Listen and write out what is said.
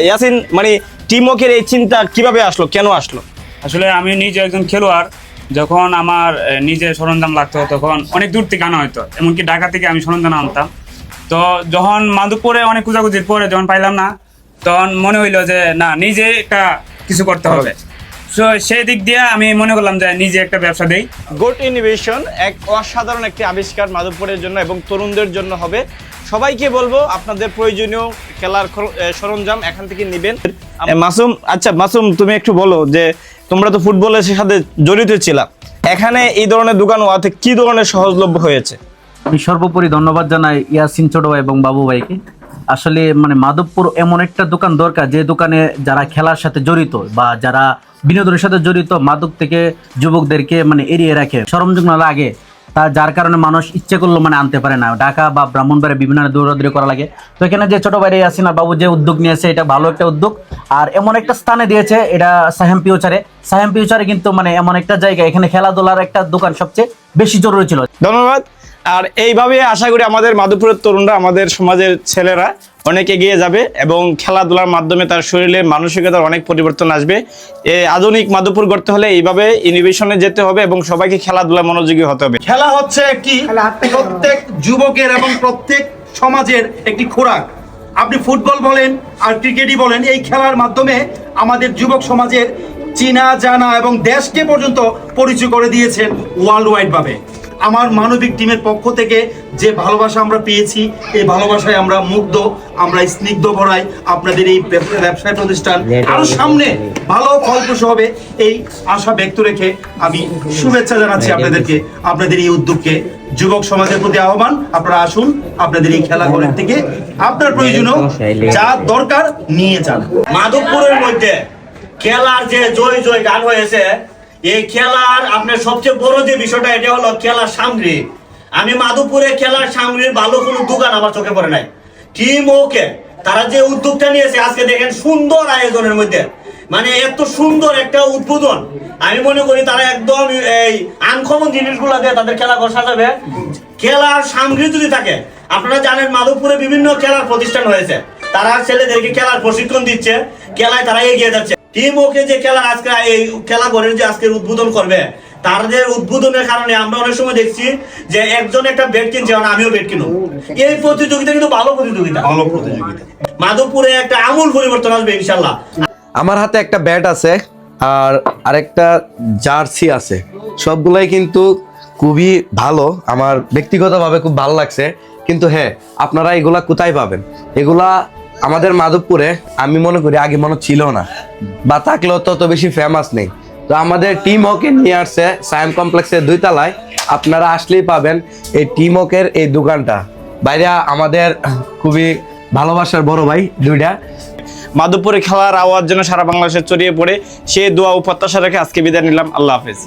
ইয়াসিন, মানে টিম ওয়ার্কের এই চিন্তা কিভাবে আসলো, কেন আসলো? আসলে আমি নিজে একজন খেলোয়াড়, যখন আমার নিজে সরঞ্জাম লাগতো তখন অনেক দূর থেকে আনা হয়তো, এমনকি ঢাকা থেকে আমি সরঞ্জাম আনতাম। তো যখন মাধবপুরে অনেক খোঁজাখুঁজির পরে যখন পাইলাম না, তখন মনে হইলো যে না, নিজে একটা কিছু করতে হবে। তো সেই দিক দিয়ে আমি মনে করলাম যে নিজে একটা ব্যবসা দেই। গোট ইনোভেশন এক অসাধারণ একটি আবিষ্কার মাধবপুরের জন্য এবং তরুণদের জন্য হবে। সবাইকে বলবো আপনাদের প্রয়োজনীয় খেলার সরঞ্জাম এখান থেকে নেবেন। মাসুম, আচ্ছা মাসুম, তুমি একটু বলো যে তোমরা তো ফুটবলের সাথে জড়িত ছিলা, এখানে এই ধরনের দোকান হওয়াতে কি ধরনের সহজলভ্য হয়েছে? আমি সর্বোপরি ধন্যবাদ জানাই ইয়াসিন ছোট ভাই এবং বাবু ভাইকে। আসলে মানে মাধবপুর এমন একটা দোকান দরকার, যে দোকানে যারা খেলার সাথে জড়িত বা যারা বিনোদনের সাথে জড়িত, মাদক থেকে যুবকদেরকে মানে এড়িয়ে রাখে, সরঞ্জাম না লাগে, তা যার কারণে মানুষ ইচ্ছে করলো মানে আনতে পারে না। ঢাকা বা ব্রাহ্মণবাড়িয়া বিভিন্ন দৌড়াদৌড়ি করা লাগে। তো এখানে যে ছোট ভাই ইয়াসিন আর বাবু যে উদ্যোগ নিয়েছে, এটা ভালো একটা উদ্যোগ। আর এমন একটা স্থানে দিয়েছে, এটা সাহেম ফিউচারে কিন্তু মানে এমন একটা জায়গা, এখানে খেলাধুলার একটা দোকান সবচেয়ে বেশি জরুরি ছিল। ধন্যবাদ। আর এইভাবে আশা করি আমাদের মাধবপুরের তরুণরা, আমাদের সমাজের ছেলেরা অনেক এগিয়ে যাবে এবং খেলাধুলার মাধ্যমে তার শরীরে মানসিকতার অনেক পরিবর্তন আসবে। এই আধুনিক মাধবপুর করতে হলে এইভাবে ইনোভেশনে যেতে হবে এবং সবাইকে খেলাধুলা মনোযোগী হতে হবে। খেলা হচ্ছে একটি প্রত্যেক যুবকের এবং প্রত্যেক সমাজের একটি খোরাক। আপনি ফুটবল বলেন আর ক্রিকেটই বলেন, এই খেলার মাধ্যমে আমাদের যুবক সমাজের চিনা জানা এবং দেশকে পর্যন্ত পরিচয় করে দিয়েছেন ওয়ার্ল্ড ওয়াইড ভাবে। আমার মানবিক টিমের পক্ষ থেকে যে ভালোবাসা আমরা পেয়েছি, এই ভালোবাসায় আমরা মুগ্ধ, আমরা স্নিগ্ধ ভরাই। আপনাদের এই ব্যবসায় প্রতিষ্ঠান আরো সামনে ভালো ফলপ্রসূ হবে এই আশা ব্যক্ত রেখে আমি শুভেচ্ছা জানাচ্ছি আপনাদেরকে, আপনাদের এই উদ্যোগকে। যুবক সমাজের প্রতি আহ্বান, আপনারা আসুন, আপনাদের এই খেলাঘরের থেকে আপনার প্রয়োজনীয় যা দরকার নিয়ে যান। মাধবপুরের মধ্যে খেলার যে জয় জয় গান হয়েছে, এই খেলার আপনার সবচেয়ে বড় যে বিষয়টা, এটা হলো খেলার সামগ্রী। আমি মাধবপুরে খেলার সামগ্রীর ভালো কোনো দোকান আমার চোখে পড়ে নাই। টিম ওকে তারা যে উদ্যোগটা নিয়েছে, আজকে দেখেন সুন্দর আয়োজনের মধ্যে, মানে এত সুন্দর একটা উদ্বোধন। আমি মনে করি তারা একদম এই আনকমন জিনিসগুলো দিয়ে তাদের খেলাঘর সাজাবে। খেলার সামগ্রী যদি থাকে, আপনারা জানেন মাধবপুরে বিভিন্ন খেলার প্রতিষ্ঠান হয়েছে, তারা ছেলেদেরকে খেলার প্রশিক্ষণ দিচ্ছে, খেলায় তারা এগিয়ে যাচ্ছে। টিম ওকে যে খেলার আজকে এই খেলাঘরের যে আজকে উদ্বোধন করবে, তাদের উদ্বোধনের কারণে আমরা অনেক সময় দেখছি যে একজন একটা ব্যাট কিনছে, আমিও ব্যাট কিনব। এই প্রতিযোগিতা কিন্তু ভালো প্রতিযোগিতা। মাধবপুরে একটা আমূল পরিবর্তন আসবে ইনশাল্লাহ। আমার হাতে একটা ব্যাট আছে আর আরেকটা জার্সি আছে, সবগুলাই কিন্তু খুবই ভালো, আমার ব্যক্তিগতভাবে খুব ভালো লাগছে। কিন্তু হ্যাঁ, আপনারা এগুলা কোথায় পাবেন? এগুলা আমাদের মাধবপুরে আমি মনে করি আগে মনে ছিল না, বা থাকলেও তত বেশি ফেমাস নেই। তো আমাদের টিম হকে নিয়ে আসছে সায়েম কমপ্লেক্সের 2 তলায়, আপনারা আসলেই পাবেন এই টিম হকের এই দোকানটা। বাইরে আমাদের খুবই ভালোবাসার বড় ভাই দুইটা। মাধবপুরে খেলার আওয়াজ যেন সারা বাংলাদেশে ছড়িয়ে পড়ে, সেই দোয়া ও প্রত্যাশা রেখে আজকে বিদায় নিলাম। আল্লাহ হাফেজ।